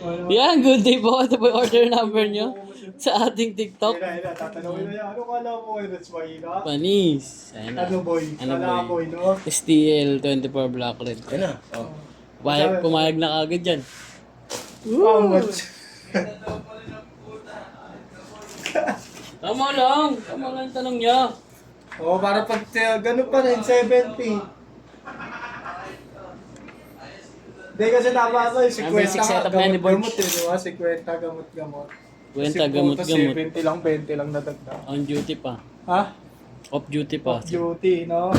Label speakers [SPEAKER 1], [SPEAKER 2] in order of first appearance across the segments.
[SPEAKER 1] Yan, good day po. Ito po yung order number nyo sa ating TikTok.
[SPEAKER 2] Tatanungin na yan. Ano kala mo kay Reds Mahina?
[SPEAKER 1] Panis. Ayan na.
[SPEAKER 2] Ano boy?
[SPEAKER 1] Ano
[SPEAKER 2] Kala
[SPEAKER 1] boy?
[SPEAKER 2] boy, no?
[SPEAKER 1] STL 24 Black Red. Ayan na. Oh. Pumayag na kagad dyan.
[SPEAKER 2] How much?
[SPEAKER 1] Tama lang. Tama lang yung tanong niya.
[SPEAKER 2] Oo, para pag gano'n pa rin, 70. Hindi kasi tama ako, 50
[SPEAKER 1] setup
[SPEAKER 2] ka,
[SPEAKER 1] na ni Boy.
[SPEAKER 2] gamot-gamot eh, di ba? 50 gamot-gamot.
[SPEAKER 1] Kwenta,
[SPEAKER 2] Kasi
[SPEAKER 1] gamot-gamot.
[SPEAKER 2] 70 lang, 20 lang nadagdag.
[SPEAKER 1] On duty pa.
[SPEAKER 2] Ha?
[SPEAKER 1] Off duty pa.
[SPEAKER 2] Off duty, no?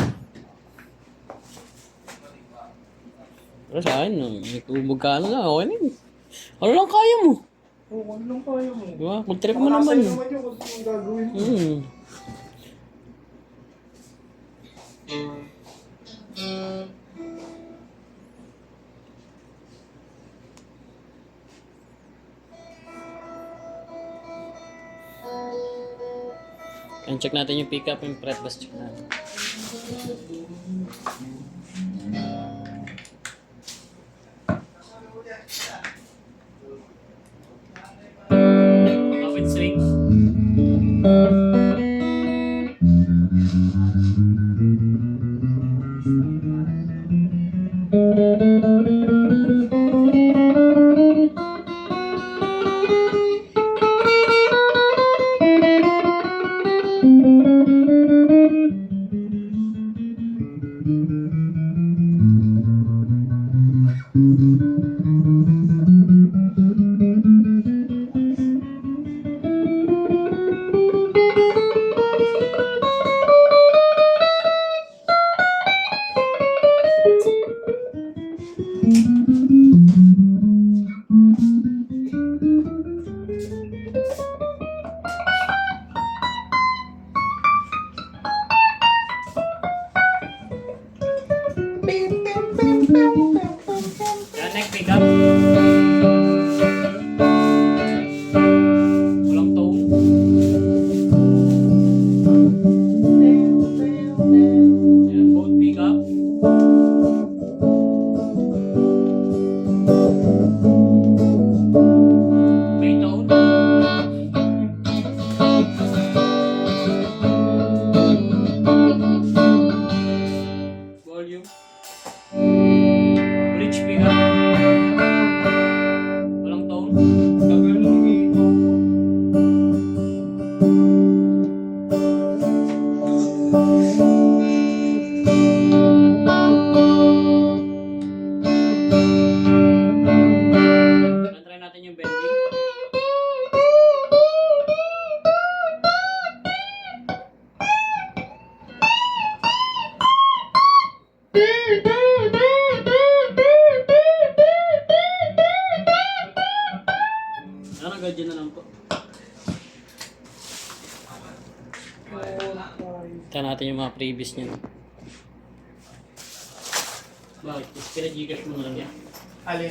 [SPEAKER 1] Pero sa akin, no, magkano na, okay na yun. Ano lang kaya mo?
[SPEAKER 2] Oo, ano lang kaya mo?
[SPEAKER 1] Diba? Kung trip mo naman.
[SPEAKER 2] Nasa naman yun kung anong gagawin mo.
[SPEAKER 1] And check natin yung pick up yung prep bus check natin. Kapit swing. Yan, next pick up. Walang tone. Yan, both pick up. May tone. Volume. Bridge pick up. Walang tone.
[SPEAKER 2] Tagal nung ito.
[SPEAKER 1] Try natin yung bending. Ano, gadyan na lang po. Try natin yung mga previous niya. Bakit? Pinagigas mo na lang yan.
[SPEAKER 2] Alin?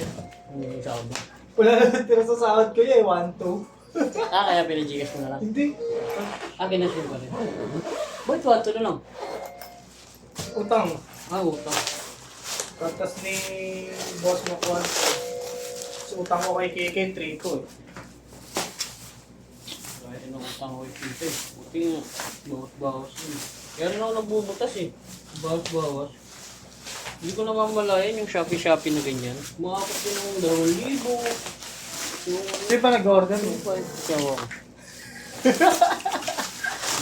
[SPEAKER 1] Yung sound.
[SPEAKER 2] Wala na tira sa sahod ko eh, 1, 2.
[SPEAKER 1] Kaya pinagigas mo na lang.
[SPEAKER 2] Hindi.
[SPEAKER 1] Ginas mo pa rin. Ba't 1 na lang?
[SPEAKER 2] Utang.
[SPEAKER 1] Utang.
[SPEAKER 2] Tapos ni boss mo ko. So, utang ko kay KK, 3 ko eh.
[SPEAKER 1] Kahit anong utang ko ito eh. Buti nga. Bawas-bawas yun. Kaya rin ako nagbubutas eh. Bawas-bawas. Hindi ko namamalayan yung Shopee na ganyan. Makakot din ng 2,000. Yung
[SPEAKER 2] Hindi pa nag-order mo.
[SPEAKER 1] sawa ko.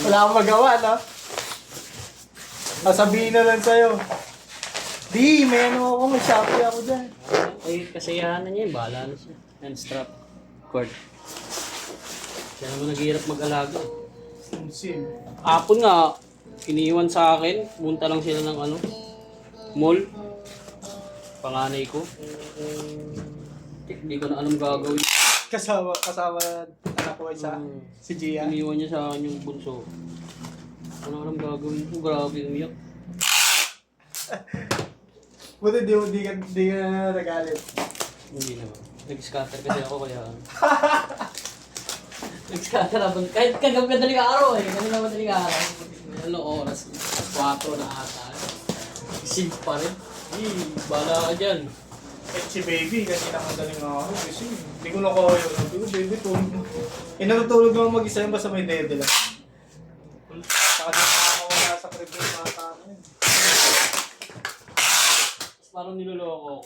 [SPEAKER 2] Wala akong magawa, no? Sasabihin na lang sa'yo. Di, may ano ako, may Shopee ako dyan.
[SPEAKER 1] Ay, kasayahan na niya eh. Bahala na siya. And strap. Cord. Kaya naman naghihirap mag-alaga.
[SPEAKER 2] Sim.
[SPEAKER 1] Hapon nga, iniwan sa akin. Punta lang sila ng ano, mall. Panganay ko. Hindi ko na alam gagawin.
[SPEAKER 2] Kasama anak ko isa, si Gia.
[SPEAKER 1] Iniwan niya sa akin yung bunso. Ano alam gagawin ko? Grabe umiyak.
[SPEAKER 2] Buti di ka nagalit.
[SPEAKER 1] Hindi naman. Nag-scatter kasi ako kaya. Nag-scatter ako. Kahit kagabi madaling araw eh. Kanina madaling araw. Ano oras? 4 na ata. Isig pa rin. Bala ka dyan.
[SPEAKER 2] Eh, si baby, kanina madaling ako. Kasi hindi ko na kaya. Sabi ko, baby, tulog mo. Eh, natutulog naman mag-isa yun basta may dede lang. Saka di nakakawala sa crib yung mga tao yun.
[SPEAKER 1] Parang niloloko ako.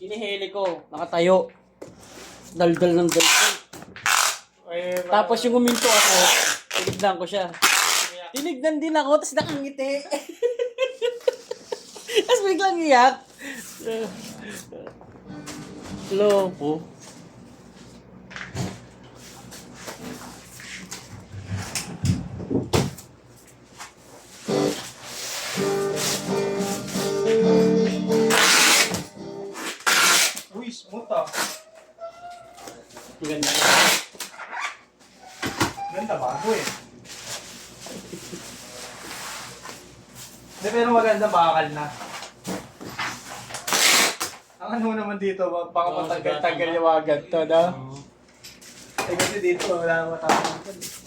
[SPEAKER 1] Inihili ko, nakatayo. Daldal ng daldal.
[SPEAKER 2] Eh,
[SPEAKER 1] Tapos yung uminto ako, tinignan ko siya. Tinignan din ako, tapos nakangiti. Tapos biglang iyak. Loko.
[SPEAKER 2] Uy, smooth ah.
[SPEAKER 1] Ang ganda.
[SPEAKER 2] Ganda, bago eh. Hindi, pero maganda, bakal na. Ang ano naman dito, baka
[SPEAKER 1] Oo,
[SPEAKER 2] matagal-tagal
[SPEAKER 1] sigatan
[SPEAKER 2] yung agad to, no?
[SPEAKER 1] Oo.
[SPEAKER 2] Eh, kasi dito, wala naman matapos.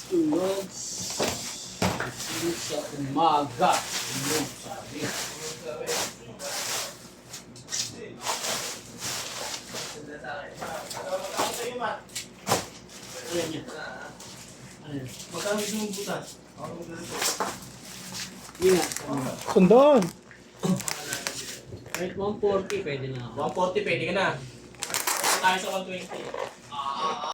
[SPEAKER 1] Tulog sa umaga. Tulog sabi. Ayan yan. Ayan.
[SPEAKER 2] Magkano gusto mong butas?
[SPEAKER 1] Yun nga.
[SPEAKER 2] Sundon!
[SPEAKER 1] Kahit 140 pwede na ako.
[SPEAKER 2] 140, pwede ka na. Tayo sa 120.